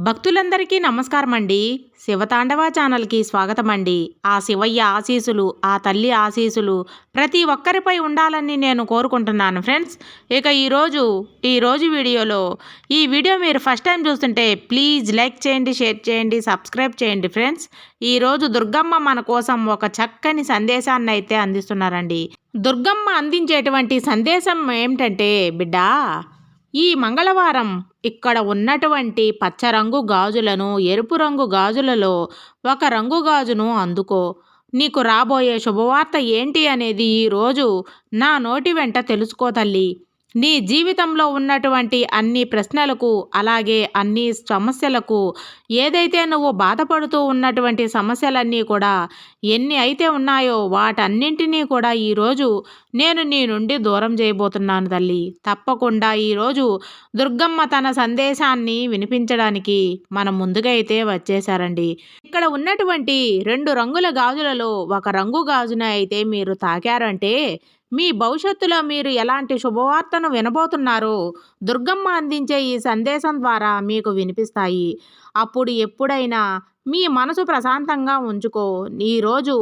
భక్తులందరికీ నమస్కారం అండి. శివతాండవ ఛానల్కి స్వాగతం అండి. ఆ శివయ్య ఆశీసులు, ఆ తల్లి ఆశీసులు ప్రతి ఒక్కరిపై ఉండాలని నేను కోరుకుంటున్నాను ఫ్రెండ్స్. ఇక ఈరోజు వీడియోలో ఈ వీడియో మీరు ఫస్ట్ టైం చూస్తుంటే ప్లీజ్ లైక్ చేయండి, షేర్ చేయండి, సబ్స్క్రైబ్ చేయండి ఫ్రెండ్స్. ఈరోజు దుర్గమ్మ మన కోసం ఒక చక్కని సందేశాన్ని అయితే అందిస్తున్నారండి. దుర్గమ్మ అందించేటువంటి సందేశం ఏమిటంటే, బిడ్డా, ఈ మంగళవారం ఇక్కడ ఉన్నటువంటి పచ్చ రంగు గాజులను ఎరుపు రంగు గాజులలో ఒక రంగు గాజును అందుకో. నీకు రాబోయే శుభవార్త ఏంటి అనేది ఈరోజు నా నోటి వెంట తెలుసుకో తల్లి. నీ జీవితంలో ఉన్నటువంటి అన్ని ప్రశ్నలకు, అలాగే అన్ని సమస్యలకు, ఏదైతే నువ్వు బాధపడుతూ ఉన్నటువంటి సమస్యలన్నీ కూడా ఎన్ని అయితే ఉన్నాయో వాటన్నింటినీ కూడా ఈరోజు నేను నీ నుండి దూరం చేయబోతున్నాను తల్లి. తప్పకుండా ఈరోజు దుర్గమ్మ తన సందేశాన్ని వినిపించడానికి మన ముందుగా అయితే వచ్చేశారండి. ఇక్కడ ఉన్నటువంటి 2 రంగుల గాజులలో ఒక రంగు గాజున అయితే మీరు తాకారంటే మీ భవిష్యత్తులో మీరు ఎలాంటి శుభవార్తను వినబోతున్నారో దుర్గమ్మ అందించే ఈ సందేశం ద్వారా మీకు వినిపిస్తాయి. అప్పుడు ఎప్పుడైనా మీ మనసు ప్రశాంతంగా ఉంచుకో. ఈరోజు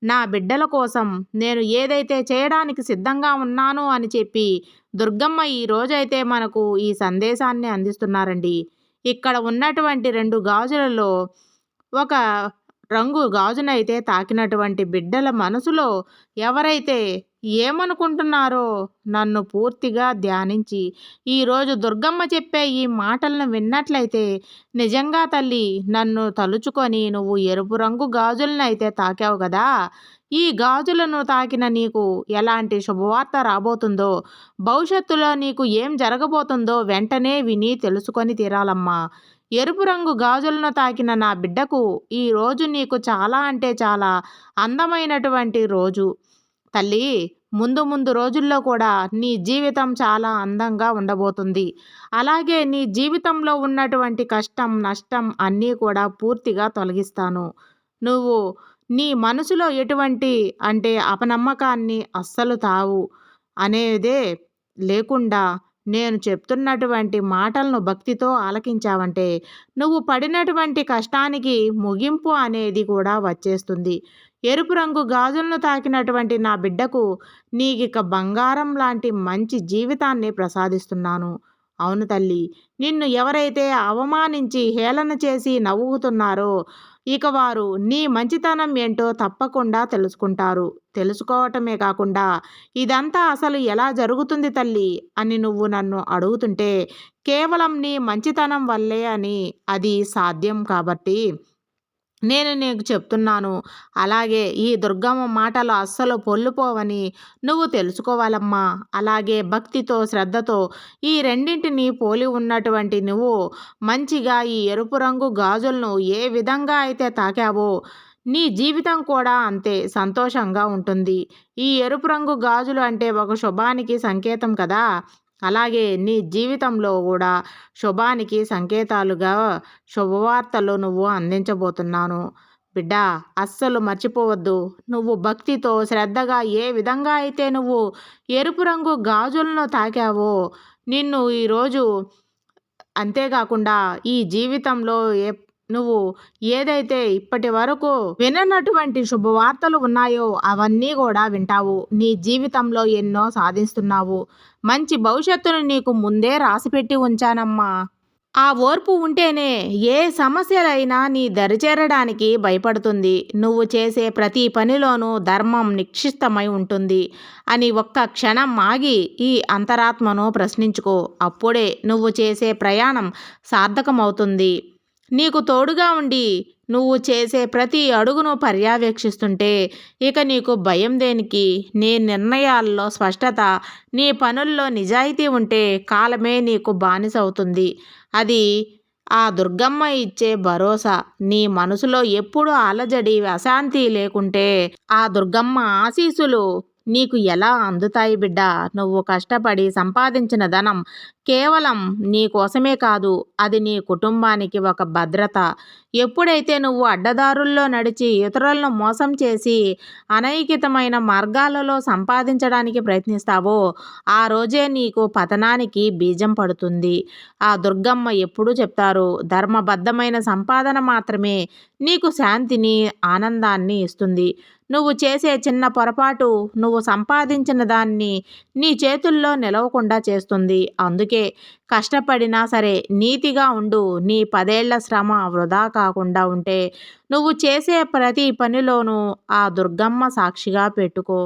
నా బిడ్డల కోసం నేను ఏదైతే చేయడానికి సిద్ధంగా ఉన్నాను అని చెప్పి దుర్గమ్మ ఈ రోజైతే మనకు ఈ సందేశాన్ని అందిస్తున్నారండి. ఇక్కడ ఉన్నటువంటి 2 గాజులలో ఒక రంగు గాజునైతే తాకినటువంటి బిడ్డల మనసులో ఎవరైతే ఏమనుకుంటున్నారో నన్ను పూర్తిగా ధ్యానించి ఈరోజు దుర్గమ్మ చెప్పే ఈ మాటలను విన్నట్లయితే, నిజంగా తల్లి నన్ను తలుచుకొని నువ్వు ఎరుపు రంగు గాజులనైతే తాకావు కదా, ఈ గాజులను తాకిన నీకు ఎలాంటి శుభవార్త రాబోతుందో, భవిష్యత్తులో నీకు ఏం జరగబోతుందో వెంటనే విని తెలుసుకొని తీరాలమ్మా. ఎరుపు రంగు గాజులను తాకిన నా బిడ్డకు ఈరోజు నీకు చాలా అంటే చాలా అందమైనటువంటి రోజు తల్లి. ముందు ముందు రోజుల్లో కూడా నీ జీవితం చాలా అందంగా ఉండబోతుంది. అలాగే నీ జీవితంలో ఉన్నటువంటి కష్టం, నష్టం అన్నీ కూడా పూర్తిగా తొలగిస్తాను. నువ్వు నీ మనసులో ఎటువంటి అపనమ్మకాన్ని అస్సలు తావు అనేదే లేకుండా నేను చెప్తున్నటువంటి మాటలను భక్తితో ఆలకించావంటే నువ్వు పడినటువంటి కష్టానికి ముగింపు అనేది కూడా వచ్చేస్తుంది. ఎరుపు రంగు గాజులను తాకినటువంటి నా బిడ్డకు నీకిక బంగారం లాంటి మంచి జీవితాన్ని ప్రసాదిస్తున్నాను. అవును తల్లి, నిన్ను ఎవరైతే అవమానించి హేళన చేసి నవ్వుతున్నారో ఇక వారు నీ మంచితనం ఏంటో తప్పకుండా తెలుసుకుంటారు. తెలుసుకోవటమే కాకుండా ఇదంతా అసలు ఎలా జరుగుతుంది తల్లి అని నువ్వు నన్ను అడుగుతుంటే కేవలం నీ మంచితనం వల్లే అని అది సాధ్యం కాబట్టి నేను నీకు చెప్తున్నాను. అలాగే ఈ దుర్గమ్మ మాటలు అస్సలు పొల్లుపోవని నువ్వు తెలుసుకోవాలమ్మా. అలాగే భక్తితో, శ్రద్ధతో ఈ రెండింటిని పోలి ఉన్నటువంటి నువ్వు మంచిగా ఈ ఎరుపు రంగు గాజులను ఏ విధంగా అయితే తాకావో నీ జీవితం కూడా అంతే సంతోషంగా ఉంటుంది. ఈ ఎరుపు రంగు గాజులు అంటే ఒక శుభానికి సంకేతం కదా. అలాగే నీ జీవితంలో కూడా శుభానికి సంకేతాలుగా శుభవార్తలు నువ్వు అందించబోతున్నాను. బిడ్డ, అస్సలు మర్చిపోవద్దు. నువ్వు భక్తితో, శ్రద్ధగా ఏ విధంగా అయితే నువ్వు ఎరుపు రంగు గాజులను తాకావో నిన్ను ఈరోజు అంతేకాకుండా ఈ జీవితంలో నువ్వు ఏదైతే ఇప్పటి వరకు విననటువంటి శుభవార్తలు ఉన్నాయో అవన్నీ కూడా వింటావు. నీ జీవితంలో ఎన్నో సాధిస్తున్నావు. మంచి భవిష్యత్తును నీకు ముందే రాసిపెట్టి ఉంచానమ్మా. ఆ ఓర్పు ఉంటేనే ఏ సమస్యలైనా నీ దరిచేరడానికి భయపడుతుంది. నువ్వు చేసే ప్రతి పనిలోనూ ధర్మం నిక్షిప్తమై ఉంటుంది అని ఒక్క క్షణం ఆగి ఈ అంతరాత్మను ప్రశ్నించుకో. అప్పుడే నువ్వు చేసే ప్రయాణం సార్థకమవుతుంది. నీకు తోడుగా ఉండి నువ్వు చేసే ప్రతి అడుగును పర్యవేక్షిస్తుంటే ఇక నీకు భయం దేనికి? నీ నిర్ణయాల్లో స్పష్టత, నీ పనుల్లో నిజాయితీ ఉంటే కాలమే నీకు బానిస అవుతుంది. అది ఆ దుర్గమ్మ ఇచ్చే భరోసా. నీ మనసులో ఎప్పుడు అలజడి, అశాంతి లేకుంటే ఆ దుర్గమ్మ ఆశీస్సులు నీకు ఎలా అందుతాయి బిడ్డ? నువ్వు కష్టపడి సంపాదించిన ధనం కేవలం నీ కోసమే కాదు, అది నీ కుటుంబానికి ఒక భద్రత. ఎప్పుడైతే నువ్వు అడ్డదారుల్లో నడిచి ఇతరులను మోసం చేసి అనైతికమైన మార్గాలలో సంపాదించడానికి ప్రయత్నిస్తావో ఆ రోజే నీకు పతనానికి బీజం పడుతుంది. ఆ దుర్గమ్మ ఎప్పుడూ చెప్తారు, ధర్మబద్ధమైన సంపాదన మాత్రమే నీకు శాంతిని, ఆనందాన్ని ఇస్తుంది. నువ్వు చేసే చిన్న పొరపాటు నువ్వు సంపాదించిన దాన్ని నీ చేతుల్లో నిలవకుండా చేస్తుంది. అందుకే కష్టపడినా సరే నీతిగా ఉండు. నీ 10 ఏళ్ల శ్రమ వృధా కాకుండా ఉంటే నువ్వు చేసే ప్రతి పనిలోనూ ఆ దుర్గమ్మ సాక్షిగా పెట్టుకో.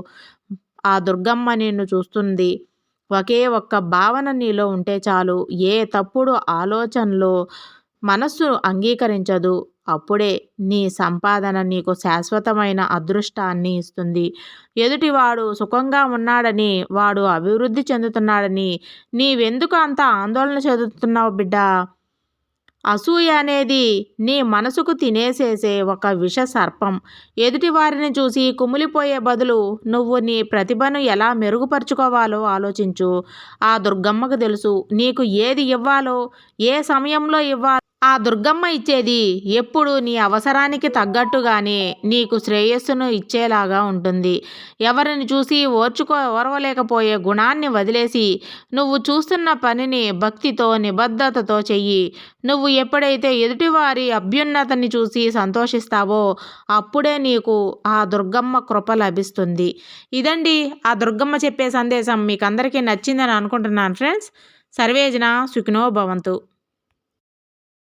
ఆ దుర్గమ్మ నిన్ను చూస్తుంది. ఒకే ఒక్క భావన నీలో ఉంటే చాలు. ఏ తప్పుడు ఆలోచనలు మనస్సు అంగీకరించదు. అప్పుడే నీ సంపాదన నీకు శాశ్వతమైన అదృష్టాన్ని ఇస్తుంది. ఎదుటివాడు సుఖంగా ఉన్నాడని, వాడు అభివృద్ధి చెందుతున్నాడని నీవెందుకు అంత ఆందోళన చెందుతున్నావు బిడ్డా? అసూయ అనేది నీ మనసుకు తినేసేసే ఒక విష సర్పం. ఎదుటి వారిని చూసి కుమిలిపోయే బదులు నువ్వు నీ ప్రతిభను ఎలా మెరుగుపరుచుకోవాలో ఆలోచించు. ఆ దుర్గమ్మకు తెలుసు నీకు ఏది ఇవ్వాలో, ఏ సమయంలో ఇవ్వాలో. ఆ దుర్గమ్మ ఇచ్చేది ఎప్పుడు నీ అవసరానికి తగ్గట్టుగానే నీకు శ్రేయస్సును ఇచ్చేలాగా ఉంటుంది. ఎవరిని చూసి ఓర్వలేకపోయే గుణాన్ని వదిలేసి నువ్వు చూస్తున్న పనిని భక్తితో, నిబద్ధతతో చెయ్యి. నువ్వు ఎప్పుడైతే ఎదుటివారి అభ్యున్నతిని చూసి సంతోషిస్తావో అప్పుడే నీకు ఆ దుర్గమ్మ కృప లభిస్తుంది. ఇదండి ఆ దుర్గమ్మ చెప్పే సందేశం. మీకు అందరికీ నచ్చిందని అనుకుంటున్నాను ఫ్రెండ్స్. సర్వేజన సుఖినో భవంతు.